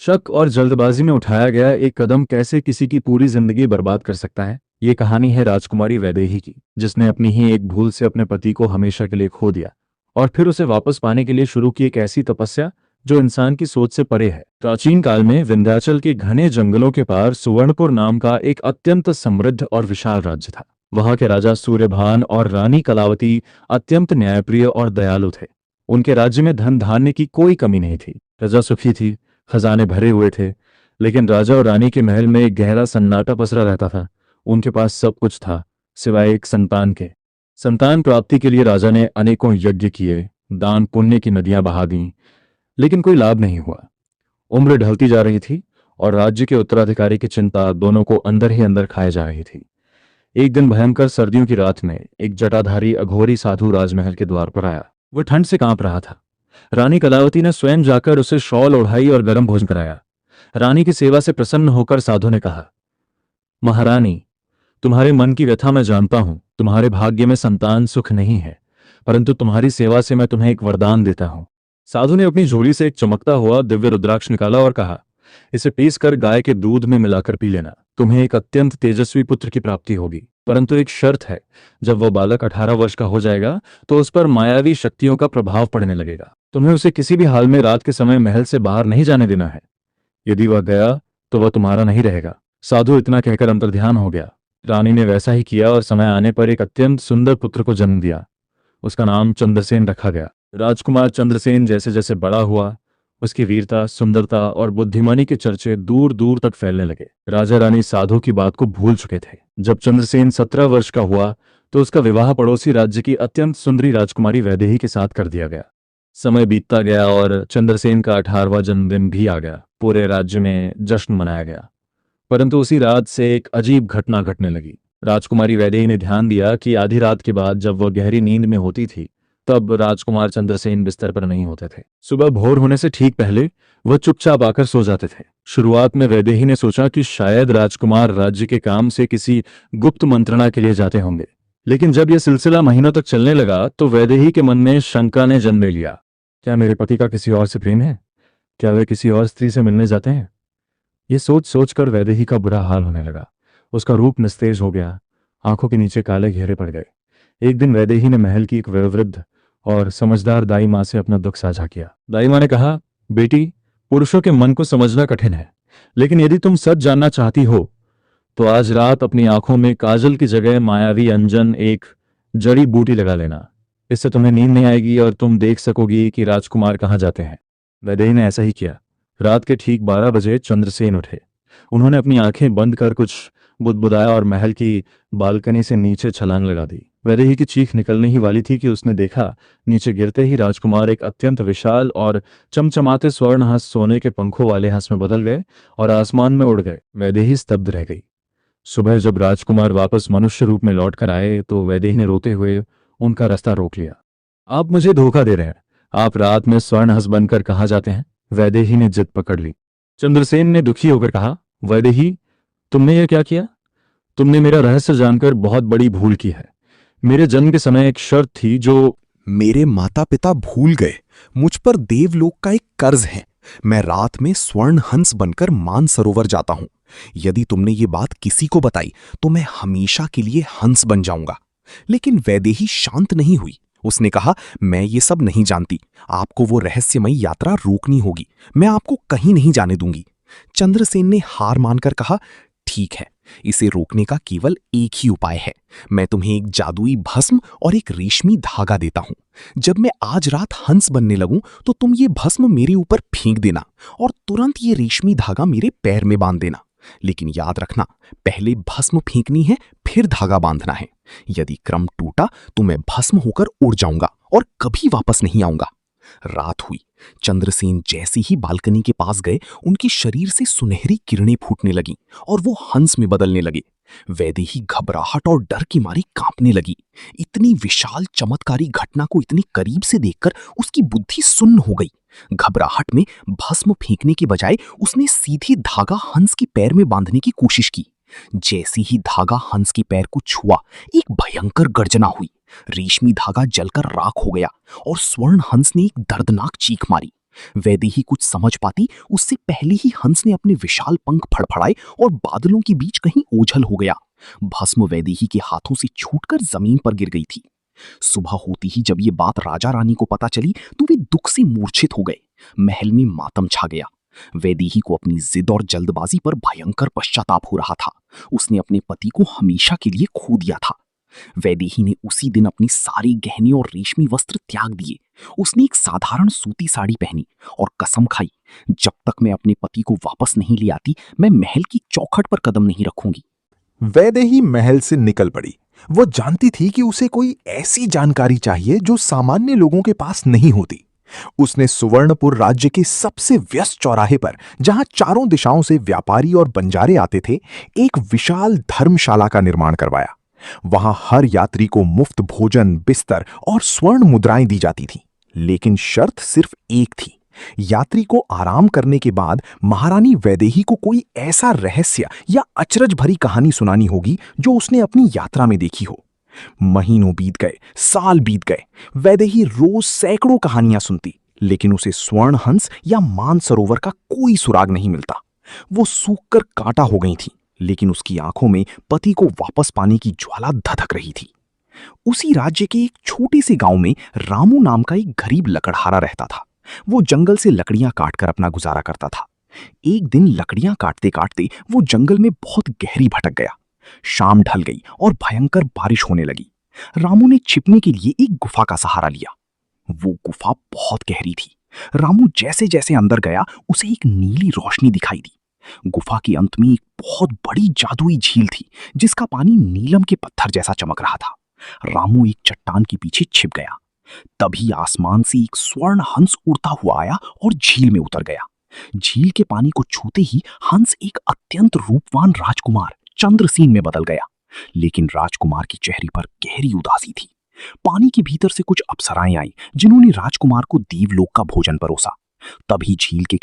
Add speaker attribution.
Speaker 1: शक और जल्दबाजी में उठाया गया एक कदम कैसे किसी की पूरी जिंदगी बर्बाद कर सकता है। ये कहानी है राजकुमारी वैदेही की, जिसने अपनी ही एक भूल से अपने पति को हमेशा के लिए खो दिया और फिर उसे वापस पाने के लिए शुरू की एक ऐसी तपस्या जो इंसान की सोच से परे है। प्राचीन काल में विंध्याचल के घने जंगलों के पार सुवर्णपुर नाम का एक अत्यंत समृद्ध और विशाल राज्य था। वहां के राजा सूर्यभान और रानी कलावती अत्यंत न्यायप्रिय और दयालु थे। उनके राज्य में धन धान्य की कोई कमी नहीं थी। प्रजा सुखी थी, खजाने भरे हुए थे, लेकिन राजा और रानी के महल में एक गहरा सन्नाटा पसरा रहता था। उनके पास सब कुछ था सिवाय एक संतान के। संतान प्राप्ति के लिए राजा ने अनेकों यज्ञ किए, दान पुण्य की नदियां बहा दी, लेकिन कोई लाभ नहीं हुआ। उम्र ढलती जा रही थी और राज्य के उत्तराधिकारी की चिंता दोनों को अंदर ही अंदर खाए जा रही थी। एक दिन भयंकर सर्दियों की रात में एक जटाधारी अघोरी साधु राजमहल के द्वार पर आया। वह ठंड से कांप रहा था। रानी कलावती ने स्वयं जाकर उसे शॉल ओढ़ाई और गर्म भोजन कराया। रानी की सेवा से प्रसन्न होकर साधु ने कहा, महारानी, तुम्हारे मन की व्यथा मैं जानता हूं। तुम्हारे भाग्य में संतान सुख नहीं है, परंतु तुम्हारी सेवा से मैं तुम्हें एक वरदान देता हूं। साधु ने अपनी झोली से एक चमकता हुआ दिव्य रुद्राक्ष निकाला और कहा, इसे पीस कर गाय के दूध में मिलाकर पी लेना। तुम्हें एक अत्यंत तेजस्वी पुत्र की प्राप्ति होगी, परंतु एक शर्त है, जब वह बालक 18 वर्ष का हो जाएगा तो उस पर मायावी शक्तियों का प्रभाव पड़ने लगेगा। तुम्हें उसे किसी भी हाल में रात के समय महल से बाहर नहीं जाने देना है। यदि वह गया तो वह तुम्हारा नहीं रहेगा। साधु इतना कहकर अंतर्ध्यान हो गया। रानी ने वैसा ही किया और समय आने पर एक अत्यंत सुंदर पुत्र को जन्म दिया। उसका नाम चंद्रसेन रखा गया। राजकुमार चंद्रसेन जैसे जैसे बड़ा हुआ, उसकी वीरता, सुंदरता और बुद्धिमानी के चर्चे दूर दूर तक फैलने लगे। राजा रानी साधु की बात को भूल चुके थे। जब चंद्रसेन 17 वर्ष का हुआ तो उसका विवाह पड़ोसी राज्य की अत्यंत सुंदरी राजकुमारी वैदेही के साथ कर दिया गया। समय बीतता गया और चंद्रसेन का 18वां जन्मदिन भी आ गया। पूरे राज्य में जश्न मनाया गया, परंतु उसी रात से एक अजीब घटना घटने लगी। राजकुमारी वैदेही ने ध्यान दिया कि आधी रात के बाद जब वह गहरी नींद में होती थी, तब राजकुमार चंद्रसेन बिस्तर पर नहीं होते थे। सुबह भोर होने से ठीक पहले वह चुपचाप आकर सो जाते थे। शुरुआत में वैदेही ने सोचा कि शायद राजकुमार राज्य के काम से किसी गुप्त मंत्रणा के लिए जाते होंगे, लेकिन जब यह सिलसिला महीनों तक चलने लगा तो वैदेही के मन में शंका ने जन्म ले लिया। क्या मेरे पति का किसी और से प्रेम है? क्या वे किसी और स्त्री से मिलने जाते हैं? ये सोच सोचकर वैदेही का बुरा हाल होने लगा। उसका रूप निस्तेज हो गया, आंखों के नीचे काले घेरे पड़ गए। एक दिन वैदेही ने महल की एक वयोवृद्ध और समझदार दाई माँ से अपना दुख साझा किया। दाई माँ ने कहा, बेटी, पुरुषों के मन को समझना कठिन है, लेकिन यदि तुम सच जानना चाहती हो तो आज रात अपनी आंखों में काजल की जगह मायावी अंजन, एक जड़ी बूटी लगा लेना। इससे तुम्हें नींद नहीं आएगी और तुम देख सकोगी कि राजकुमार कहाँ जाते हैं। वैदेही ने ऐसा ही किया। रात के ठीक 12 बजे चंद्रसेन उठे। उन्होंने अपनी आंखें बंद कर कुछ बुदबुदाया और महल की बालकनी से नीचे छलांग लगा दी। वैदेही की चीख निकलने ही वाली थी कि उसने देखा, नीचे गिरते ही राजकुमार एक अत्यंत विशाल और चमचमाते स्वर्ण हंस सोने के पंखों वाले हंस में बदल गए और आसमान में उड़ गए। वैदेही स्तब्ध रह गई। सुबह जब राजकुमार वापस मनुष्य रूप में लौट कर आए तो वैदेही ने रोते हुए उनका रास्ता रोक लिया। आप मुझे धोखा दे रहे हैं। आप रात में स्वर्ण हंस बनकर कहाँ जाते हैं? वैदेही ने जिद पकड़ ली। चंद्रसेन ने दुखी होकर कहा, वैदेही, तुमने यह क्या किया? तुमने मेरा रहस्य जानकर बहुत बड़ी भूल की है। मेरे जन्म के समय एक शर्त थी जो
Speaker 2: मेरे माता पिता भूल गए। मुझ पर देवलोक का एक कर्ज है। मैं रात में स्वर्ण हंस बनकर मानसरोवर जाता हूं। यदि तुमने ये बात किसी को बताई तो मैं हमेशा के लिए हंस बन जाऊंगा। लेकिन वैदेही शांत नहीं हुई। उसने कहा, मैं ये सब नहीं जानती। आपको वो रहस्यमयी यात्रा रोकनी होगी। मैं आपको कहीं नहीं जाने दूंगी। चंद्रसेन ने हार मानकर कहा, ठीक है, इसे रोकने का केवल एक ही उपाय है। मैं तुम्हें एक जादुई भस्म और एक रेशमी धागा देता हूं। जब मैं आज रात हंस बनने लगूं तो तुम ये भस्म मेरे ऊपर फेंक देना और तुरंत ये रेशमी धागा मेरे पैर में बांध देना। लेकिन याद रखना, पहले भस्म फेंकनी है, फिर धागा बांधना है। यदि क्रम टूटा तो मैं भस्म होकर उड़ जाऊंगा और कभी वापस नहीं आऊंगा। रात हुई। चंद्रसेन जैसे ही बालकनी के पास गए, उनके शरीर से सुनहरी किरणें फूटने लगीं और वो हंस में बदलने लगे। वैदेही घबराहट और डर की मारी कांपने लगी। इतनी विशाल चमत्कारी घटना को इतनी करीब से देखकर उसकी बुद्धि सुन्न हो गई। घबराहट में भस्म फेंकने के बजाय उसने सीधे धागा हंस के पैर में बांधने की कोशिश की। जैसे ही धागा हंस के पैर को छुआ, एक भयंकर गर्जना हुई। रेशमी धागा जलकर राख हो गया और स्वर्ण हंस ने एक दर्दनाक चीख मारी। वैदेही कुछ समझ पाती उससे पहले ही हंस ने अपने विशाल पंख फड़फड़ाए और बादलों के बीच कहीं ओझल हो गया। भस्म वैदेही के हाथों से छूटकर जमीन पर गिर गई थी। सुबह होती ही जब ये बात राजा रानी को पता चली तो वे दुख से मूर्छित हो गए। महल में मातम छा गया। वैदेही को अपनी जिद और जल्दबाजी पर भयंकर पश्चाताप हो रहा था। उसने अपने पति को हमेशा के लिए खो दिया था। वैदेही ने उसी दिन अपनी सारी गहने और रेशमी वस्त्र त्याग दिए। उसने एक साधारण सूती साड़ी पहनी और कसम खाई, जब तक मैं अपने पति को वापस नहीं ले आती मैं महल की चौखट पर कदम नहीं रखूंगी।
Speaker 3: वैदेही महल से निकल पड़ी। वो जानती थी कि उसे कोई ऐसी जानकारी चाहिए जो सामान्य लोगों के पास नहीं होती। उसने सुवर्णपुर राज्य के सबसे व्यस्त चौराहे पर, जहां चारों दिशाओं से व्यापारी और बंजारे आते थे, एक विशाल धर्मशाला का निर्माण करवाया। वहां हर यात्री को मुफ्त भोजन, बिस्तर और स्वर्ण मुद्राएं दी जाती थीं। लेकिन शर्त सिर्फ एक थी, यात्री को आराम करने के बाद महारानी वैदेही को कोई ऐसा रहस्य या अचरज भरी कहानी सुनानी होगी जो उसने अपनी यात्रा में देखी हो। महीनों बीत गए, साल बीत गए। वैदेही रोज सैकड़ों कहानियां सुनती, लेकिन उसे स्वर्ण हंस या मानसरोवर का कोई सुराग नहीं मिलता। वो सूखकर कांटा हो गई थी, लेकिन उसकी आंखों में पति को वापस पाने की ज्वाला धधक रही थी। उसी राज्य के एक छोटे से गांव में रामू नाम का एक गरीब लकड़हारा रहता था। वो जंगल से लकड़ियां काटकर अपना गुजारा करता था। एक दिन लकड़ियां काटते काटते वो जंगल में बहुत गहरी भटक गया। शाम ढल गई और भयंकर बारिश होने लगी। रामू ने छिपने के लिए एक गुफा का सहारा लिया। वो गुफा बहुत गहरी थी। रामू जैसे जैसे अंदर गया उसे एक नीली रोशनी दिखाई दी। गुफा के अंत में एक बहुत बड़ी जादुई झील थी, जिसका पानी नीलम के पत्थर जैसा चमक रहा था। रामू एक चट्टान के पीछे छिप गया। तभी आसमान से एक स्वर्ण हंस उड़ता हुआ आया और झील में उतर गया। झील के पानी को छूते ही हंस एक अत्यंत रूपवान राजकुमार चंद्रसेन में बदल गया। लेकिन राजकुमार के चेहरे पर गहरी उदासी थी। पानी के भीतर से कुछ अप्सराएं आई, जिन्होंने राजकुमार को देवलोक का भोजन परोसा। तभी झील के